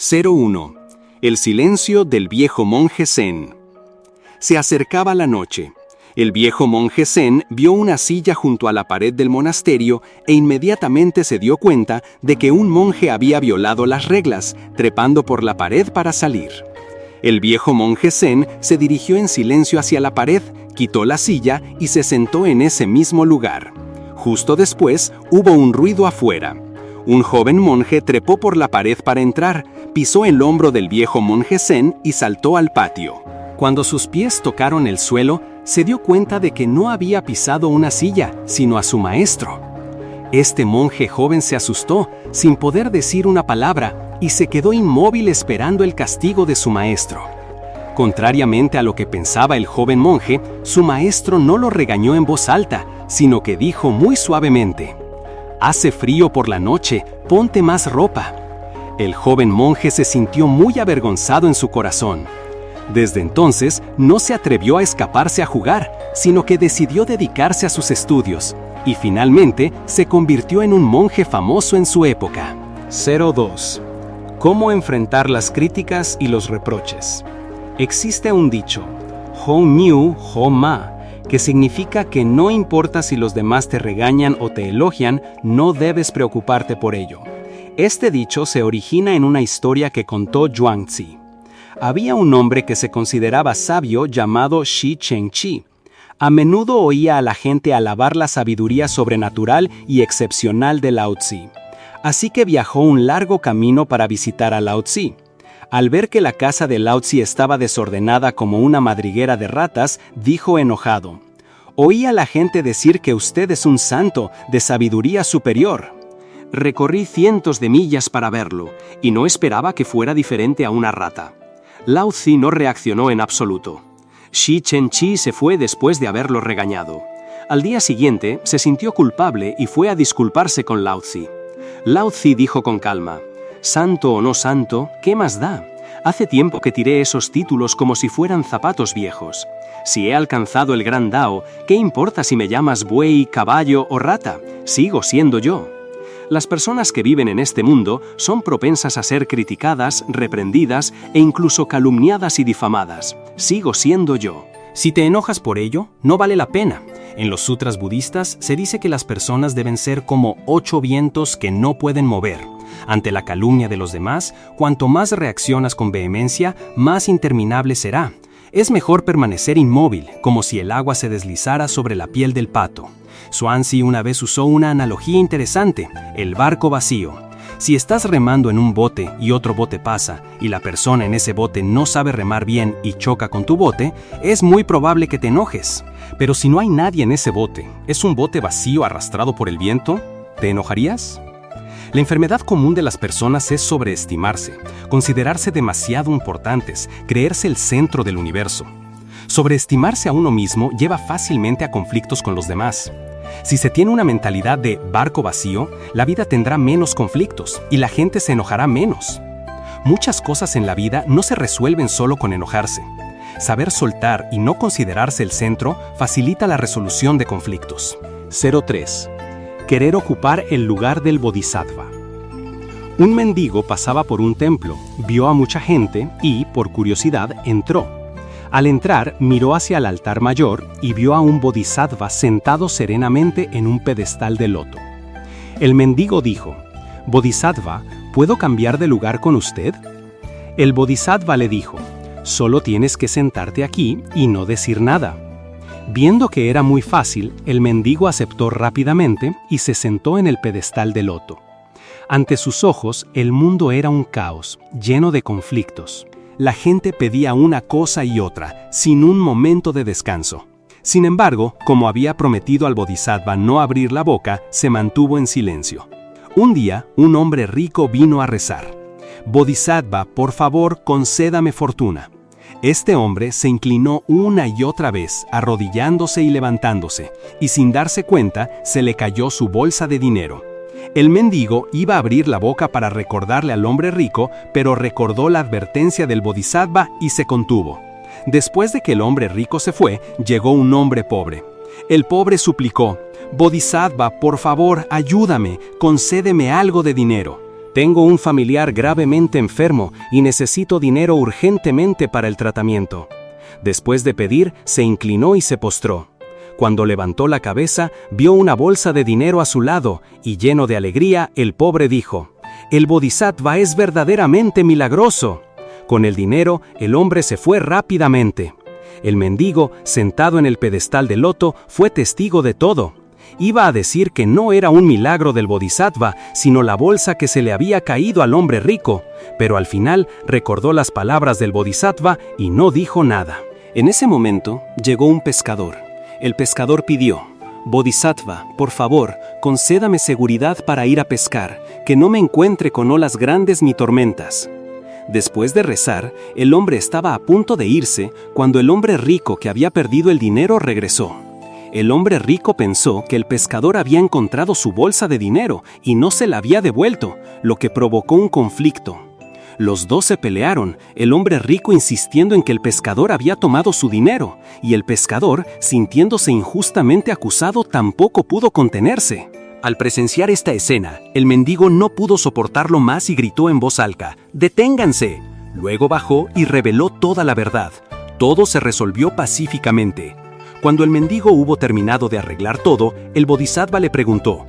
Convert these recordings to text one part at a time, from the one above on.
01. El silencio del viejo monje Zen. Se acercaba la noche. El viejo monje Zen vio una silla junto a la pared del monasterio e inmediatamente se dio cuenta de que un monje había violado las reglas, trepando por la pared para salir. El viejo monje Zen se dirigió en silencio hacia la pared, quitó la silla y se sentó en ese mismo lugar. Justo después hubo un ruido afuera. Un joven monje trepó por la pared para entrar, pisó el hombro del viejo monje Zen y saltó al patio. Cuando sus pies tocaron el suelo, se dio cuenta de que no había pisado una silla, sino a su maestro. Este monje joven se asustó, sin poder decir una palabra, y se quedó inmóvil esperando el castigo de su maestro. Contrariamente a lo que pensaba el joven monje, su maestro no lo regañó en voz alta, sino que dijo muy suavemente: «Hace frío por la noche, ponte más ropa». El joven monje se sintió muy avergonzado en su corazón. Desde entonces, no se atrevió a escaparse a jugar, sino que decidió dedicarse a sus estudios, y finalmente se convirtió en un monje famoso en su época. 02. ¿Cómo enfrentar las críticas y los reproches? Existe un dicho, Hong Niu Ho Ma, que significa que no importa si los demás te regañan o te elogian, no debes preocuparte por ello. Este dicho se origina en una historia que contó Zhuangzi. Había un hombre que se consideraba sabio llamado Shi Chengqi. A menudo oía a la gente alabar la sabiduría sobrenatural y excepcional de Lao Tzu. Así que viajó un largo camino para visitar a Lao Tzu. Al ver que la casa de Lao Tzu estaba desordenada como una madriguera de ratas, dijo enojado: «Oí a la gente decir que usted es un santo de sabiduría superior. Recorrí cientos de millas para verlo, y no esperaba que fuera diferente a una rata». Lao Tzu no reaccionó en absoluto. Shi Chengqi se fue después de haberlo regañado. Al día siguiente, se sintió culpable y fue a disculparse con Lao Tzu. Lao Tzu dijo con calma: «Santo o no santo, ¿qué más da? Hace tiempo que tiré esos títulos como si fueran zapatos viejos. Si he alcanzado el gran Dao, ¿qué importa si me llamas buey, caballo o rata? Sigo siendo yo». Las personas que viven en este mundo son propensas a ser criticadas, reprendidas e incluso calumniadas y difamadas. Sigo siendo yo. Si te enojas por ello, no vale la pena. En los sutras budistas se dice que las personas deben ser como 8 vientos que no pueden mover. Ante la calumnia de los demás, cuanto más reaccionas con vehemencia, más interminable será. Es mejor permanecer inmóvil, como si el agua se deslizara sobre la piel del pato. Zhuangzi una vez usó una analogía interesante: el barco vacío. Si estás remando en un bote y otro bote pasa, y la persona en ese bote no sabe remar bien y choca con tu bote, es muy probable que te enojes. Pero si no hay nadie en ese bote, es un bote vacío arrastrado por el viento, ¿te enojarías? La enfermedad común de las personas es sobreestimarse, considerarse demasiado importantes, creerse el centro del universo. Sobreestimarse a uno mismo lleva fácilmente a conflictos con los demás. Si se tiene una mentalidad de barco vacío, la vida tendrá menos conflictos y la gente se enojará menos. Muchas cosas en la vida no se resuelven solo con enojarse. Saber soltar y no considerarse el centro facilita la resolución de conflictos. 03. Querer ocupar el lugar del bodhisattva. Un mendigo pasaba por un templo, vio a mucha gente y, por curiosidad, entró. Al entrar, miró hacia el altar mayor y vio a un bodhisattva sentado serenamente en un pedestal de loto. El mendigo dijo: «Bodhisattva, ¿puedo cambiar de lugar con usted?». El bodhisattva le dijo: «Solo tienes que sentarte aquí y no decir nada». Viendo que era muy fácil, el mendigo aceptó rápidamente y se sentó en el pedestal de loto. Ante sus ojos, el mundo era un caos, lleno de conflictos. La gente pedía una cosa y otra, sin un momento de descanso. Sin embargo, como había prometido al bodhisattva no abrir la boca, se mantuvo en silencio. Un día, un hombre rico vino a rezar: «Bodhisattva, por favor, concédame fortuna». Este hombre se inclinó una y otra vez, arrodillándose y levantándose, y sin darse cuenta, se le cayó su bolsa de dinero. El mendigo iba a abrir la boca para recordarle al hombre rico, pero recordó la advertencia del bodhisattva y se contuvo. Después de que el hombre rico se fue, llegó un hombre pobre. El pobre suplicó: «Bodhisattva, por favor, ayúdame, concédeme algo de dinero». Tengo un familiar gravemente enfermo y necesito dinero urgentemente para el tratamiento. Después de pedir, se inclinó y se postró. Cuando levantó la cabeza, vio una bolsa de dinero a su lado y, lleno de alegría, el pobre dijo: «El Bodhisattva es verdaderamente milagroso». Con el dinero, el hombre se fue rápidamente. El mendigo, sentado en el pedestal de loto, fue testigo de todo. Iba a decir que no era un milagro del Bodhisattva, sino la bolsa que se le había caído al hombre rico, pero al final recordó las palabras del Bodhisattva y no dijo nada. En ese momento llegó un pescador. El pescador pidió: «Bodhisattva, por favor, concédame seguridad para ir a pescar, que no me encuentre con olas grandes ni tormentas». Después de rezar, el hombre estaba a punto de irse cuando el hombre rico que había perdido el dinero regresó. El hombre rico pensó que el pescador había encontrado su bolsa de dinero y no se la había devuelto, lo que provocó un conflicto. Los dos se pelearon, el hombre rico insistiendo en que el pescador había tomado su dinero, y el pescador, sintiéndose injustamente acusado, tampoco pudo contenerse. Al presenciar esta escena, el mendigo no pudo soportarlo más y gritó en voz alta: «¡Deténganse!». Luego bajó y reveló toda la verdad. Todo se resolvió pacíficamente. Cuando el mendigo hubo terminado de arreglar todo, el Bodhisattva le preguntó: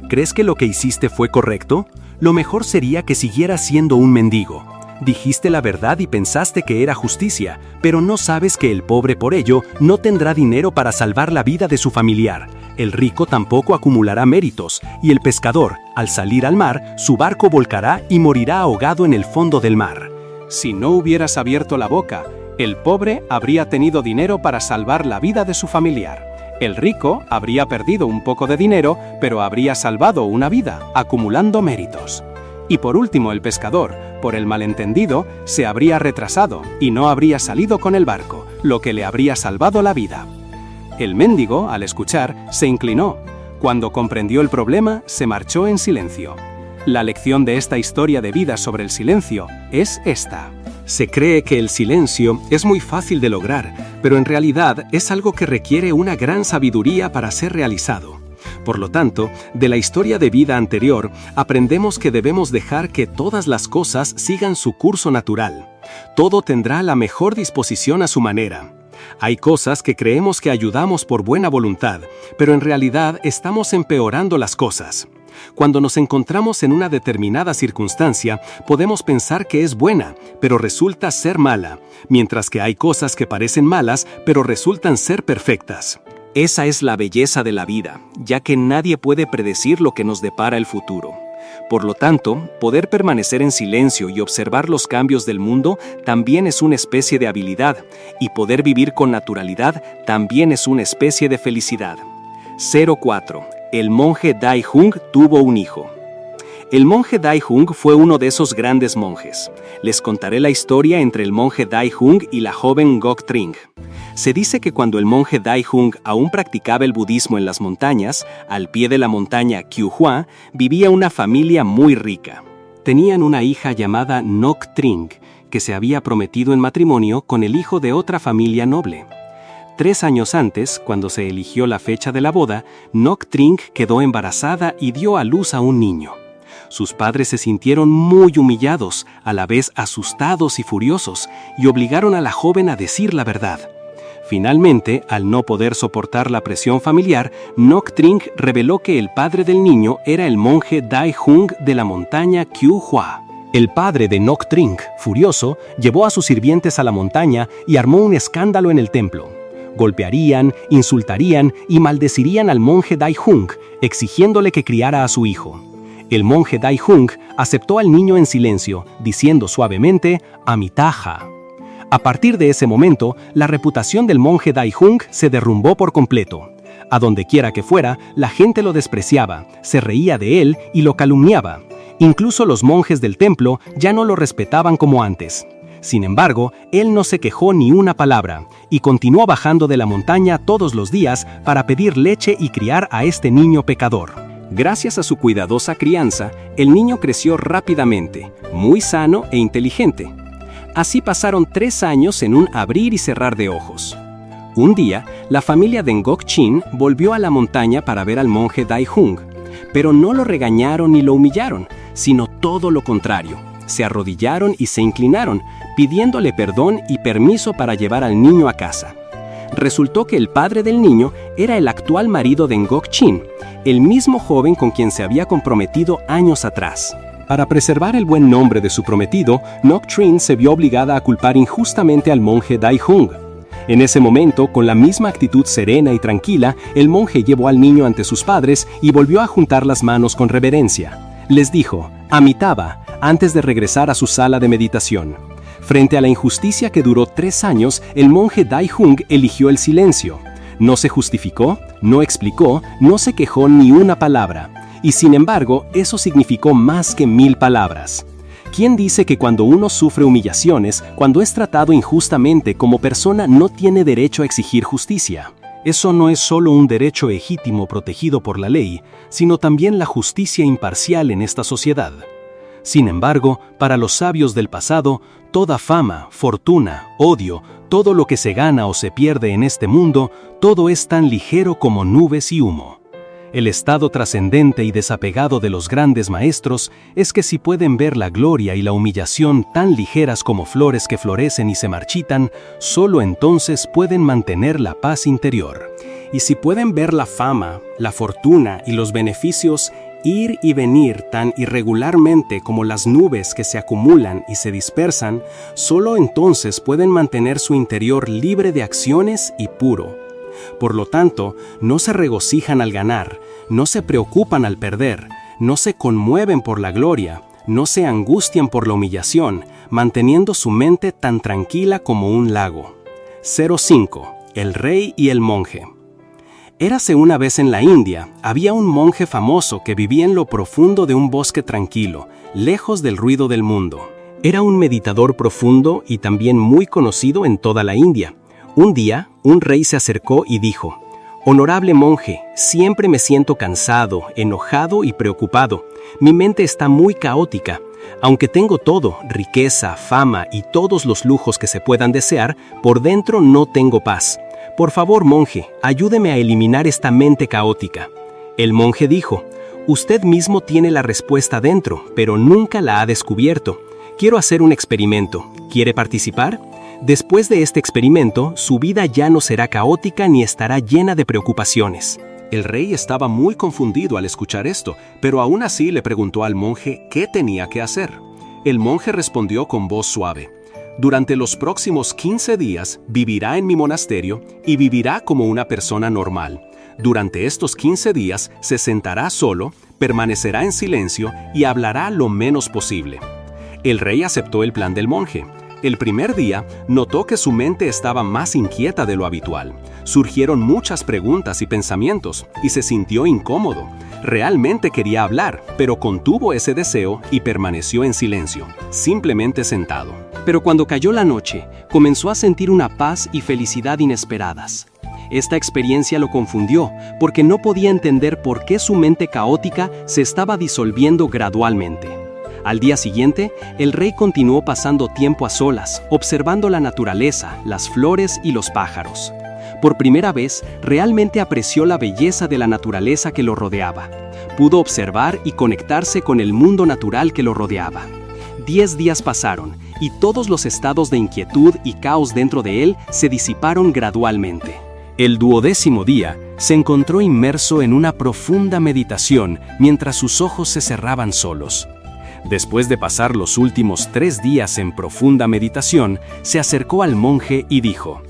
«¿Crees que lo que hiciste fue correcto? Lo mejor sería que siguieras siendo un mendigo. Dijiste la verdad y pensaste que era justicia, pero no sabes que el pobre por ello no tendrá dinero para salvar la vida de su familiar. El rico tampoco acumulará méritos, y el pescador, al salir al mar, su barco volcará y morirá ahogado en el fondo del mar. Si no hubieras abierto la boca, el pobre habría tenido dinero para salvar la vida de su familiar. El rico habría perdido un poco de dinero, pero habría salvado una vida, acumulando méritos. Y por último, el pescador, por el malentendido, se habría retrasado y no habría salido con el barco, lo que le habría salvado la vida». El mendigo, al escuchar, se inclinó. Cuando comprendió el problema, se marchó en silencio. La lección de esta historia de vida sobre el silencio es esta. Se cree que el silencio es muy fácil de lograr, pero en realidad es algo que requiere una gran sabiduría para ser realizado. Por lo tanto, de la historia de vida anterior, aprendemos que debemos dejar que todas las cosas sigan su curso natural. Todo tendrá la mejor disposición a su manera. Hay cosas que creemos que ayudamos por buena voluntad, pero en realidad estamos empeorando las cosas. Cuando nos encontramos en una determinada circunstancia, podemos pensar que es buena, pero resulta ser mala, mientras que hay cosas que parecen malas, pero resultan ser perfectas. Esa es la belleza de la vida, ya que nadie puede predecir lo que nos depara el futuro. Por lo tanto, poder permanecer en silencio y observar los cambios del mundo también es una especie de habilidad, y poder vivir con naturalidad también es una especie de felicidad. 04. El monje Dai Hung tuvo un hijo. El monje Dai Hung fue uno de esos grandes monjes. Les contaré la historia entre el monje Dai Hung y la joven Ngoc Tring. Se dice que cuando el monje Dai Hung aún practicaba el budismo en las montañas, al pie de la montaña Qiu Hua, vivía una familia muy rica. Tenían una hija llamada Ngoc Tring, que se había prometido en matrimonio con el hijo de otra familia noble. 3 años antes, cuando se eligió la fecha de la boda, Ngoc Tring quedó embarazada y dio a luz a un niño. Sus padres se sintieron muy humillados, a la vez asustados y furiosos, y obligaron a la joven a decir la verdad. Finalmente, al no poder soportar la presión familiar, Ngoc Tring reveló que el padre del niño era el monje Dai Hung de la montaña Qiu Hua. El padre de Ngoc Tring, furioso, llevó a sus sirvientes a la montaña y armó un escándalo en el templo. Golpearían, insultarían y maldecirían al monje Dai Hung, exigiéndole que criara a su hijo. El monje Dai Hung aceptó al niño en silencio, diciendo suavemente «Amitaja». A partir de ese momento, la reputación del monje Dai Hung se derrumbó por completo. A donde quiera que fuera, la gente lo despreciaba, se reía de él y lo calumniaba. Incluso los monjes del templo ya no lo respetaban como antes. Sin embargo, él no se quejó ni una palabra y continuó bajando de la montaña todos los días para pedir leche y criar a este niño pecador. Gracias a su cuidadosa crianza, el niño creció rápidamente, muy sano e inteligente. Así pasaron 3 años en un abrir y cerrar de ojos. Un día, la familia de Ngoc Chin volvió a la montaña para ver al monje Dai Hung, pero no lo regañaron ni lo humillaron, sino todo lo contrario. Se arrodillaron y se inclinaron, pidiéndole perdón y permiso para llevar al niño a casa. Resultó que el padre del niño era el actual marido de Ngok Chin, el mismo joven con quien se había comprometido años atrás. Para preservar el buen nombre de su prometido, Ngoc Trinh se vio obligada a culpar injustamente al monje Dai Hung. En ese momento, con la misma actitud serena y tranquila, el monje llevó al niño ante sus padres y volvió a juntar las manos con reverencia. Les dijo, Amitabha, antes de regresar a su sala de meditación. Frente a la injusticia que duró 3 años, el monje Dai Hung eligió el silencio. No se justificó, no explicó, no se quejó ni una palabra. Y sin embargo, eso significó más que 1000 palabras. ¿Quién dice que cuando uno sufre humillaciones, cuando es tratado injustamente como persona, no tiene derecho a exigir justicia? Eso no es solo un derecho legítimo protegido por la ley, sino también la justicia imparcial en esta sociedad. Sin embargo, para los sabios del pasado, toda fama, fortuna, odio, todo lo que se gana o se pierde en este mundo, todo es tan ligero como nubes y humo. El estado trascendente y desapegado de los grandes maestros es que si pueden ver la gloria y la humillación tan ligeras como flores que florecen y se marchitan, solo entonces pueden mantener la paz interior. Y si pueden ver la fama, la fortuna y los beneficios ir y venir tan irregularmente como las nubes que se acumulan y se dispersan, solo entonces pueden mantener su interior libre de acciones y puro. Por lo tanto, no se regocijan al ganar, no se preocupan al perder, no se conmueven por la gloria, no se angustian por la humillación, manteniendo su mente tan tranquila como un lago. 05. El rey y el monje. Érase una vez en la India, había un monje famoso que vivía en lo profundo de un bosque tranquilo, lejos del ruido del mundo. Era un meditador profundo y también muy conocido en toda la India. Un día, un rey se acercó y dijo, «Honorable monje, siempre me siento cansado, enojado y preocupado. Mi mente está muy caótica. Aunque tengo todo, riqueza, fama y todos los lujos que se puedan desear, por dentro no tengo paz. Por favor, monje, ayúdeme a eliminar esta mente caótica». El monje dijo, «Usted mismo tiene la respuesta dentro, pero nunca la ha descubierto. Quiero hacer un experimento. ¿Quiere participar? Después de este experimento, su vida ya no será caótica ni estará llena de preocupaciones». El rey estaba muy confundido al escuchar esto, pero aún así le preguntó al monje qué tenía que hacer. El monje respondió con voz suave, «Durante los próximos 15 días vivirá en mi monasterio y vivirá como una persona normal. Durante estos 15 días se sentará solo, permanecerá en silencio y hablará lo menos posible». El rey aceptó el plan del monje. El primer día, notó que su mente estaba más inquieta de lo habitual. Surgieron muchas preguntas y pensamientos, y se sintió incómodo. Realmente quería hablar, pero contuvo ese deseo y permaneció en silencio, simplemente sentado. Pero cuando cayó la noche, comenzó a sentir una paz y felicidad inesperadas. Esta experiencia lo confundió, porque no podía entender por qué su mente caótica se estaba disolviendo gradualmente. Al día siguiente, el rey continuó pasando tiempo a solas, observando la naturaleza, las flores y los pájaros. Por primera vez, realmente apreció la belleza de la naturaleza que lo rodeaba. Pudo observar y conectarse con el mundo natural que lo rodeaba. 10 días pasaron, y todos los estados de inquietud y caos dentro de él se disiparon gradualmente. El 12º día, se encontró inmerso en una profunda meditación mientras sus ojos se cerraban solos. Después de pasar los últimos 3 días en profunda meditación, se acercó al monje y dijo,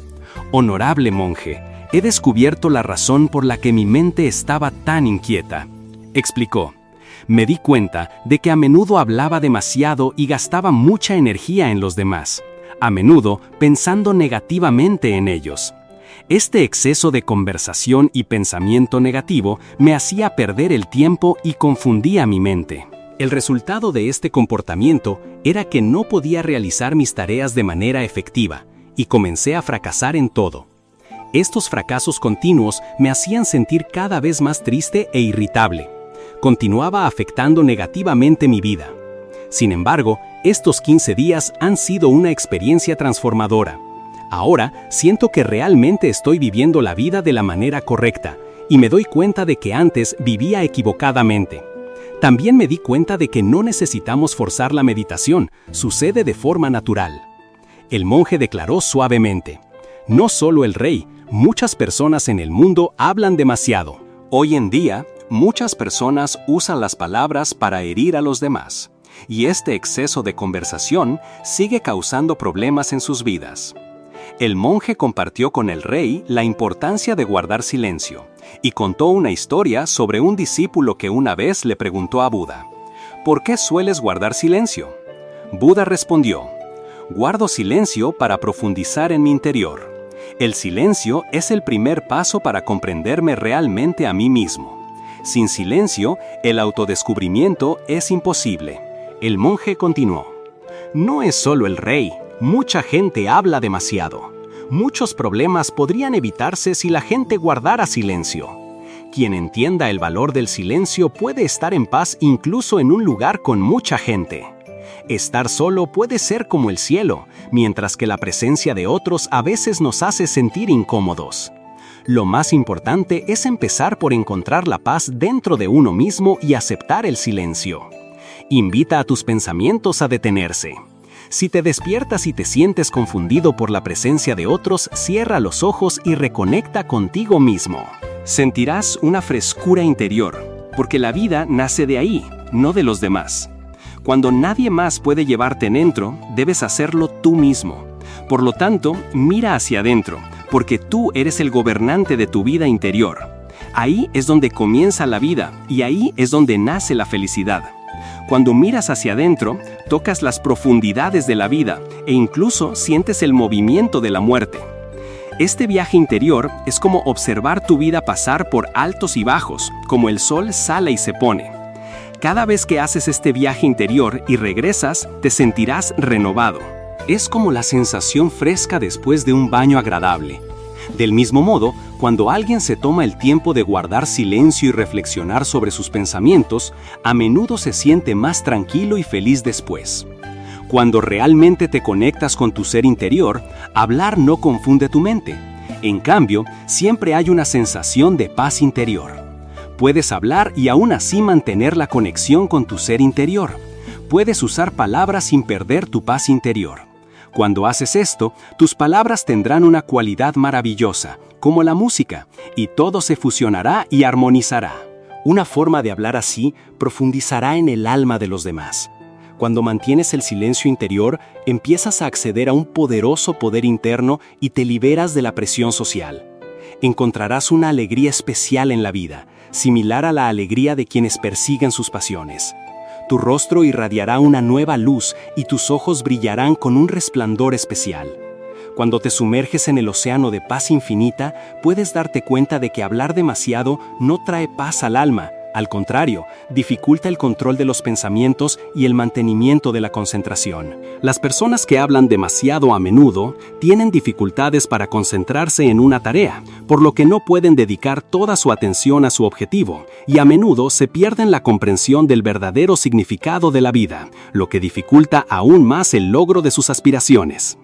«Honorable monje, he descubierto la razón por la que mi mente estaba tan inquieta». Explicó, «Me di cuenta de que a menudo hablaba demasiado y gastaba mucha energía en los demás, a menudo pensando negativamente en ellos. Este exceso de conversación y pensamiento negativo me hacía perder el tiempo y confundía mi mente. El resultado de este comportamiento era que no podía realizar mis tareas de manera efectiva y comencé a fracasar en todo. Estos fracasos continuos me hacían sentir cada vez más triste e irritable. Continuaba afectando negativamente mi vida. Sin embargo, estos 15 días han sido una experiencia transformadora. Ahora siento que realmente estoy viviendo la vida de la manera correcta y me doy cuenta de que antes vivía equivocadamente. También me di cuenta de que no necesitamos forzar la meditación, sucede de forma natural. El monje declaró suavemente: no solo el rey, muchas personas en el mundo hablan demasiado. Hoy en día, muchas personas usan las palabras para herir a los demás, y este exceso de conversación sigue causando problemas en sus vidas. El monje compartió con el rey la importancia de guardar silencio, y contó una historia sobre un discípulo que una vez le preguntó a Buda: ¿por qué sueles guardar silencio? Buda respondió: guardo silencio para profundizar en mi interior. El silencio es el primer paso para comprenderme realmente a mí mismo. Sin silencio, el autodescubrimiento es imposible. El monje continuó: no es solo el rey, mucha gente habla demasiado. Muchos problemas podrían evitarse si la gente guardara silencio. Quien entienda el valor del silencio puede estar en paz incluso en un lugar con mucha gente. Estar solo puede ser como el cielo, mientras que la presencia de otros a veces nos hace sentir incómodos. Lo más importante es empezar por encontrar la paz dentro de uno mismo y aceptar el silencio. Invita a tus pensamientos a detenerse. Si te despiertas y te sientes confundido por la presencia de otros, cierra los ojos y reconecta contigo mismo. Sentirás una frescura interior, porque la vida nace de ahí, no de los demás. Cuando nadie más puede llevarte dentro, debes hacerlo tú mismo. Por lo tanto, mira hacia adentro, porque tú eres el gobernante de tu vida interior. Ahí es donde comienza la vida y ahí es donde nace la felicidad. Cuando miras hacia adentro, tocas las profundidades de la vida e incluso sientes el movimiento de la muerte. Este viaje interior es como observar tu vida pasar por altos y bajos, como el sol sale y se pone. Cada vez que haces este viaje interior y regresas, te sentirás renovado. Es como la sensación fresca después de un baño agradable. Del mismo modo, cuando alguien se toma el tiempo de guardar silencio y reflexionar sobre sus pensamientos, a menudo se siente más tranquilo y feliz después. Cuando realmente te conectas con tu ser interior, hablar no confunde tu mente. En cambio, siempre hay una sensación de paz interior. Puedes hablar y aún así mantener la conexión con tu ser interior. Puedes usar palabras sin perder tu paz interior. Cuando haces esto, tus palabras tendrán una cualidad maravillosa, como la música, y todo se fusionará y armonizará. Una forma de hablar así profundizará en el alma de los demás. Cuando mantienes el silencio interior, empiezas a acceder a un poderoso poder interno y te liberas de la presión social. Encontrarás una alegría especial en la vida, similar a la alegría de quienes persiguen sus pasiones. Tu rostro irradiará una nueva luz y tus ojos brillarán con un resplandor especial. Cuando te sumerges en el océano de paz infinita, puedes darte cuenta de que hablar demasiado no trae paz al alma. Al contrario, dificulta el control de los pensamientos y el mantenimiento de la concentración. Las personas que hablan demasiado a menudo tienen dificultades para concentrarse en una tarea, por lo que no pueden dedicar toda su atención a su objetivo, y a menudo se pierden la comprensión del verdadero significado de la vida, lo que dificulta aún más el logro de sus aspiraciones.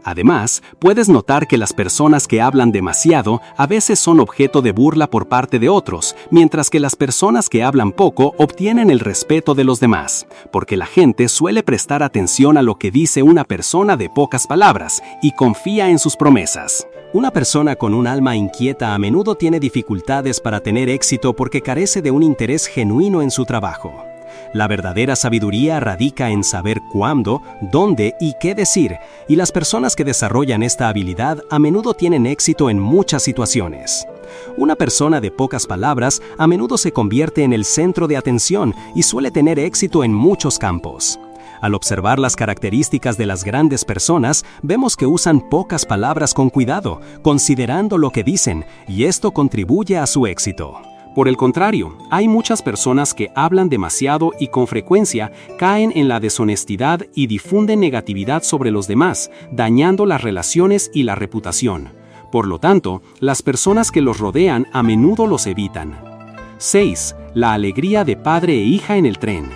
Además, puedes notar que las personas que hablan demasiado a veces son objeto de burla por parte de otros, mientras que las personas que hablan poco obtienen el respeto de los demás, porque la gente suele prestar atención a lo que dice una persona de pocas palabras y confía en sus promesas. Una persona con un alma inquieta a menudo tiene dificultades para tener éxito porque carece de un interés genuino en su trabajo. La verdadera sabiduría radica en saber cuándo, dónde y qué decir, y las personas que desarrollan esta habilidad a menudo tienen éxito en muchas situaciones. Una persona de pocas palabras a menudo se convierte en el centro de atención y suele tener éxito en muchos campos. Al observar las características de las grandes personas, vemos que usan pocas palabras con cuidado, considerando lo que dicen, y esto contribuye a su éxito. Por el contrario, hay muchas personas que hablan demasiado y con frecuencia caen en la deshonestidad y difunden negatividad sobre los demás, dañando las relaciones y la reputación. Por lo tanto, las personas que los rodean a menudo los evitan. 6. La alegría de padre e hija en el tren.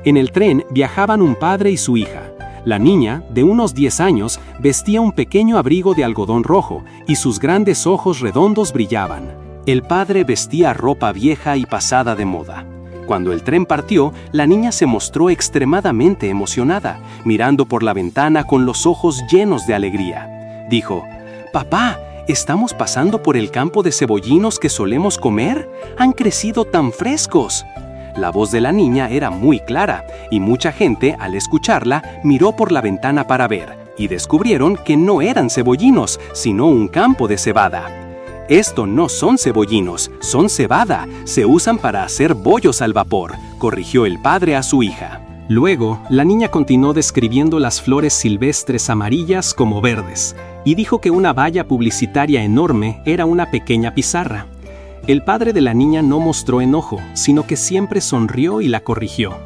En el tren viajaban un padre y su hija. La niña, de unos 10 años, vestía un pequeño abrigo de algodón rojo y sus grandes ojos redondos brillaban. El padre vestía ropa vieja y pasada de moda. Cuando el tren partió, la niña se mostró extremadamente emocionada, mirando por la ventana con los ojos llenos de alegría. Dijo: «Papá, ¿estamos pasando por el campo de cebollinos que solemos comer? ¡Han crecido tan frescos!». La voz de la niña era muy clara, y mucha gente, al escucharla, miró por la ventana para ver, y descubrieron que no eran cebollinos, sino un campo de cebada. «Esto no son cebollinos, son cebada, se usan para hacer bollos al vapor», corrigió el padre a su hija. Luego, la niña continuó describiendo las flores silvestres amarillas como verdes, y dijo que una valla publicitaria enorme era una pequeña pizarra. El padre de la niña no mostró enojo, sino que siempre sonrió y la corrigió.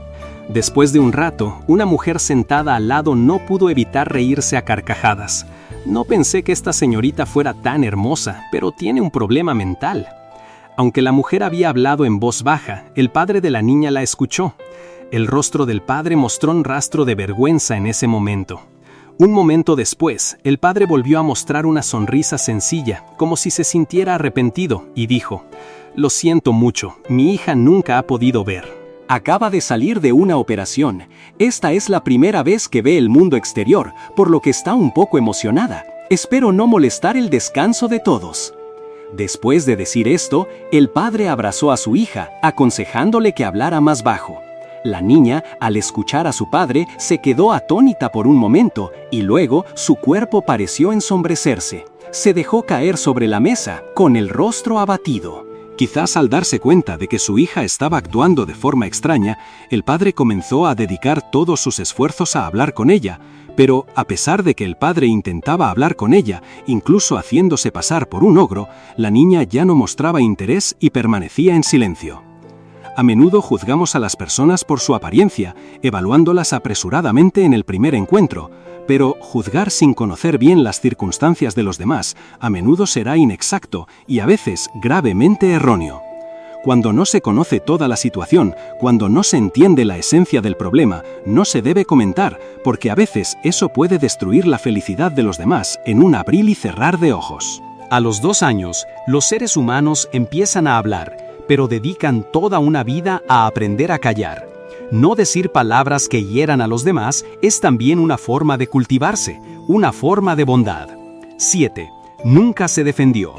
Después de un rato, una mujer sentada al lado no pudo evitar reírse a carcajadas. «No pensé que esta señorita fuera tan hermosa, pero tiene un problema mental». Aunque la mujer había hablado en voz baja, el padre de la niña la escuchó. El rostro del padre mostró un rastro de vergüenza en ese momento. Un momento después, el padre volvió a mostrar una sonrisa sencilla, como si se sintiera arrepentido, y dijo: «Lo siento mucho, mi hija nunca ha podido ver. Acaba de salir de una operación. Esta es la primera vez que ve el mundo exterior, por lo que está un poco emocionada. Espero no molestar el descanso de todos». Después de decir esto, el padre abrazó a su hija, aconsejándole que hablara más bajo. La niña, al escuchar a su padre, se quedó atónita por un momento, y luego su cuerpo pareció ensombrecerse. Se dejó caer sobre la mesa, con el rostro abatido. Quizás al darse cuenta de que su hija estaba actuando de forma extraña, el padre comenzó a dedicar todos sus esfuerzos a hablar con ella, pero a pesar de que el padre intentaba hablar con ella, incluso haciéndose pasar por un ogro, la niña ya no mostraba interés y permanecía en silencio. A menudo juzgamos a las personas por su apariencia, evaluándolas apresuradamente en el primer encuentro, pero juzgar sin conocer bien las circunstancias de los demás a menudo será inexacto y a veces gravemente erróneo. Cuando no se conoce toda la situación, cuando no se entiende la esencia del problema, no se debe comentar, porque a veces eso puede destruir la felicidad de los demás en un abrir y cerrar de ojos. A los 2 años, los seres humanos empiezan a hablar, pero dedican toda una vida a aprender a callar. No decir palabras que hieran a los demás es también una forma de cultivarse, una forma de bondad. 7. Nunca se defendió.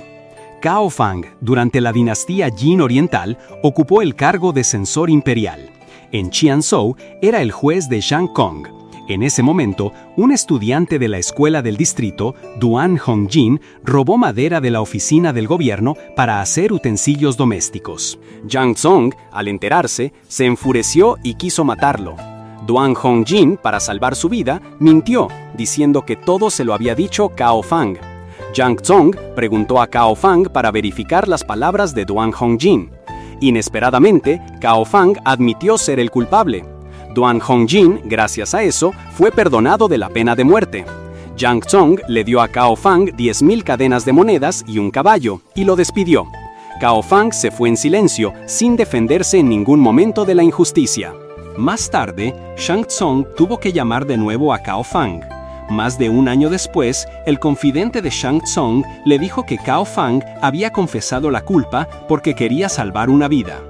Cao Fang, durante la dinastía Jin Oriental, ocupó el cargo de censor imperial. En Qianzhou era el juez de Shangkong. En ese momento, un estudiante de la escuela del distrito, Duan Hongjin, robó madera de la oficina del gobierno para hacer utensilios domésticos. Yang Zong, al enterarse, se enfureció y quiso matarlo. Duan Hongjin, para salvar su vida, mintió, diciendo que todo se lo había dicho Cao Fang. Yang Zong preguntó a Cao Fang para verificar las palabras de Duan Hongjin. Inesperadamente, Cao Fang admitió ser el culpable. Duan Hongjin, gracias a eso, fue perdonado de la pena de muerte. Yang Zong le dio a Cao Fang 10.000 cadenas de monedas y un caballo, y lo despidió. Cao Fang se fue en silencio, sin defenderse en ningún momento de la injusticia. Más tarde, Shang Tsung tuvo que llamar de nuevo a Cao Fang. Más de un año después, el confidente de Shang Tsung le dijo que Cao Fang había confesado la culpa porque quería salvar una vida.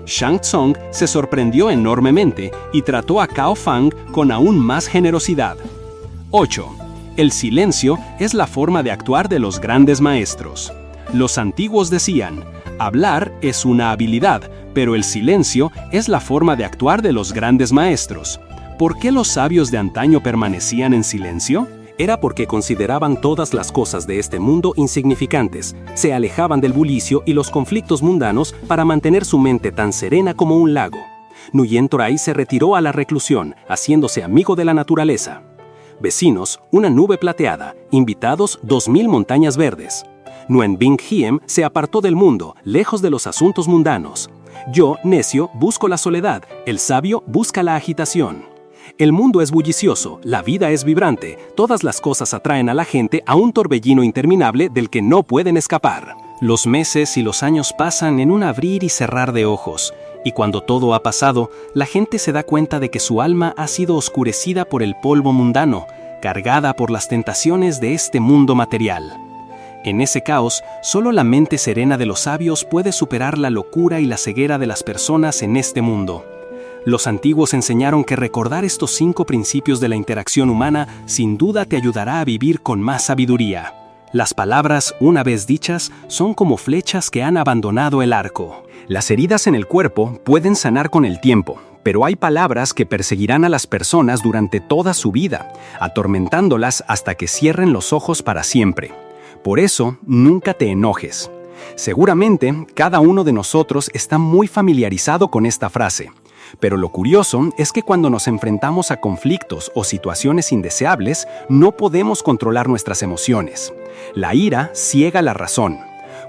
Shang Tsung se sorprendió enormemente y trató a Cao Fang con aún más generosidad. 8. El silencio es la forma de actuar de los grandes maestros. Los antiguos decían: hablar es una habilidad, pero el silencio es la forma de actuar de los grandes maestros. ¿Por qué los sabios de antaño permanecían en silencio? Era porque consideraban todas las cosas de este mundo insignificantes, se alejaban del bullicio y los conflictos mundanos para mantener su mente tan serena como un lago. Nguyen Toray se retiró a la reclusión, haciéndose amigo de la naturaleza. Vecinos, una nube plateada, invitados 2.000 montañas verdes. Nguyen Binh Hiem se apartó del mundo, lejos de los asuntos mundanos. Yo, necio, busco la soledad, el sabio busca la agitación. El mundo es bullicioso, la vida es vibrante, todas las cosas atraen a la gente a un torbellino interminable del que no pueden escapar. Los meses y los años pasan en un abrir y cerrar de ojos, y cuando todo ha pasado, la gente se da cuenta de que su alma ha sido oscurecida por el polvo mundano, cargada por las tentaciones de este mundo material. En ese caos, solo la mente serena de los sabios puede superar la locura y la ceguera de las personas en este mundo. Los antiguos enseñaron que recordar estos 5 principios de la interacción humana sin duda te ayudará a vivir con más sabiduría. Las palabras, una vez dichas, son como flechas que han abandonado el arco. Las heridas en el cuerpo pueden sanar con el tiempo, pero hay palabras que perseguirán a las personas durante toda su vida, atormentándolas hasta que cierren los ojos para siempre. Por eso, nunca te enojes. Seguramente, cada uno de nosotros está muy familiarizado con esta frase. Pero lo curioso es que cuando nos enfrentamos a conflictos o situaciones indeseables, no podemos controlar nuestras emociones. La ira ciega la razón.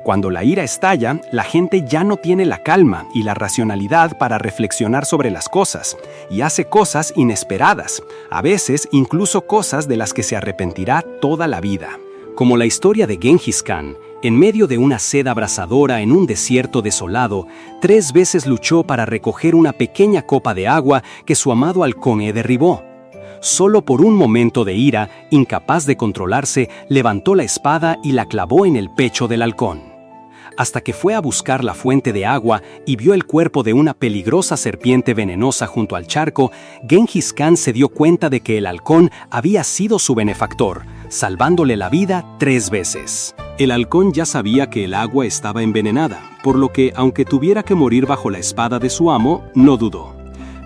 Cuando la ira estalla, la gente ya no tiene la calma y la racionalidad para reflexionar sobre las cosas, y hace cosas inesperadas, a veces incluso cosas de las que se arrepentirá toda la vida. Como la historia de Genghis Khan, en medio de una sed abrasadora en un desierto desolado, 3 veces luchó para recoger una pequeña copa de agua que su amado halcón derribó. Solo por un momento de ira, incapaz de controlarse, levantó la espada y la clavó en el pecho del halcón. Hasta que fue a buscar la fuente de agua y vio el cuerpo de una peligrosa serpiente venenosa junto al charco, Genghis Khan se dio cuenta de que el halcón había sido su benefactor, salvándole la vida 3 veces. El halcón ya sabía que el agua estaba envenenada, por lo que, aunque tuviera que morir bajo la espada de su amo, no dudó.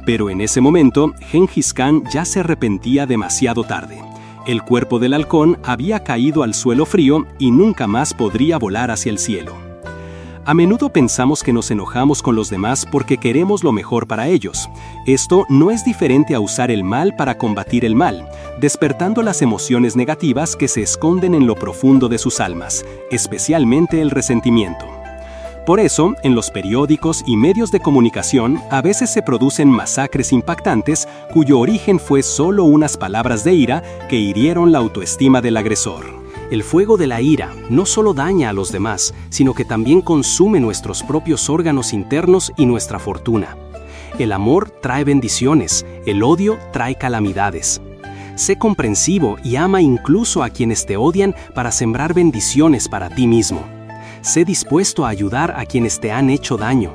Pero en ese momento, Genghis Khan ya se arrepentía demasiado tarde. El cuerpo del halcón había caído al suelo frío y nunca más podría volar hacia el cielo. A menudo pensamos que nos enojamos con los demás porque queremos lo mejor para ellos. Esto no es diferente a usar el mal para combatir el mal, despertando las emociones negativas que se esconden en lo profundo de sus almas, especialmente el resentimiento. Por eso, en los periódicos y medios de comunicación a veces se producen masacres impactantes cuyo origen fue solo unas palabras de ira que hirieron la autoestima del agresor. El fuego de la ira no solo daña a los demás, sino que también consume nuestros propios órganos internos y nuestra fortuna. El amor trae bendiciones, el odio trae calamidades. Sé comprensivo y ama incluso a quienes te odian para sembrar bendiciones para ti mismo. Sé dispuesto a ayudar a quienes te han hecho daño.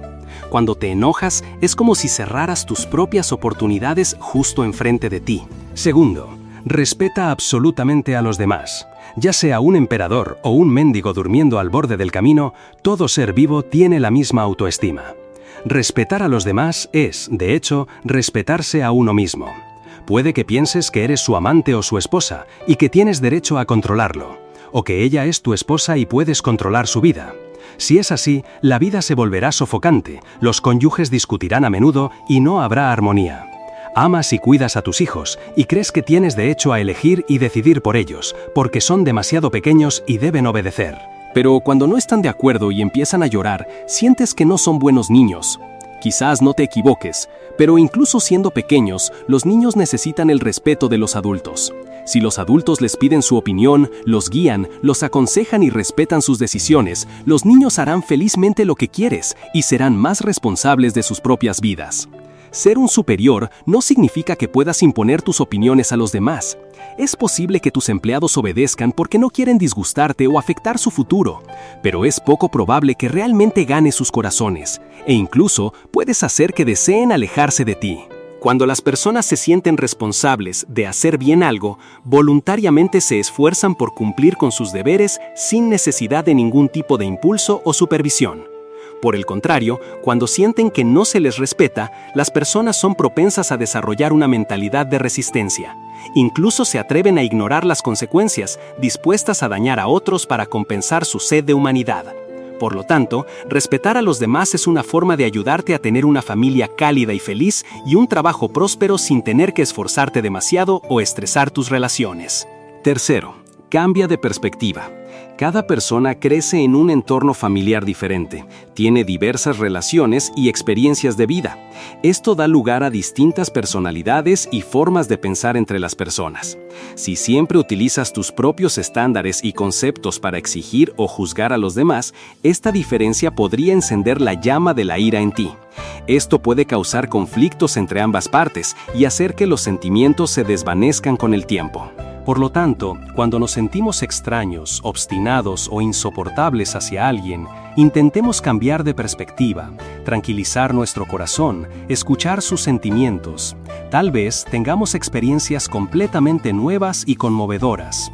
Cuando te enojas, es como si cerraras tus propias oportunidades justo enfrente de ti. Segundo, respeta absolutamente a los demás. Ya sea un emperador o un mendigo durmiendo al borde del camino, todo ser vivo tiene la misma autoestima. Respetar a los demás es, de hecho, respetarse a uno mismo. Puede que pienses que eres su amante o su esposa y que tienes derecho a controlarlo, o que ella es tu esposa y puedes controlar su vida. Si es así, la vida se volverá sofocante, los cónyuges discutirán a menudo y no habrá armonía. Amas y cuidas a tus hijos y crees que tienes derecho a elegir y decidir por ellos, porque son demasiado pequeños y deben obedecer. Pero cuando no están de acuerdo y empiezan a llorar, sientes que no son buenos niños. Quizás no te equivoques, pero incluso siendo pequeños, los niños necesitan el respeto de los adultos. Si los adultos les piden su opinión, los guían, los aconsejan y respetan sus decisiones, los niños harán felizmente lo que quieres y serán más responsables de sus propias vidas. Ser un superior no significa que puedas imponer tus opiniones a los demás. Es posible que tus empleados obedezcan porque no quieren disgustarte o afectar su futuro, pero es poco probable que realmente ganes sus corazones, e incluso puedes hacer que deseen alejarse de ti. Cuando las personas se sienten responsables de hacer bien algo, voluntariamente se esfuerzan por cumplir con sus deberes sin necesidad de ningún tipo de impulso o supervisión. Por el contrario, cuando sienten que no se les respeta, las personas son propensas a desarrollar una mentalidad de resistencia. Incluso se atreven a ignorar las consecuencias, dispuestas a dañar a otros para compensar su sed de humanidad. Por lo tanto, respetar a los demás es una forma de ayudarte a tener una familia cálida y feliz y un trabajo próspero sin tener que esforzarte demasiado o estresar tus relaciones. Tercero, cambia de perspectiva. Cada persona crece en un entorno familiar diferente, tiene diversas relaciones y experiencias de vida. Esto da lugar a distintas personalidades y formas de pensar entre las personas. Si siempre utilizas tus propios estándares y conceptos para exigir o juzgar a los demás, esta diferencia podría encender la llama de la ira en ti. Esto puede causar conflictos entre ambas partes y hacer que los sentimientos se desvanezcan con el tiempo. Por lo tanto, cuando nos sentimos extraños, obstinados o insoportables hacia alguien, intentemos cambiar de perspectiva, tranquilizar nuestro corazón, escuchar sus sentimientos. Tal vez tengamos experiencias completamente nuevas y conmovedoras.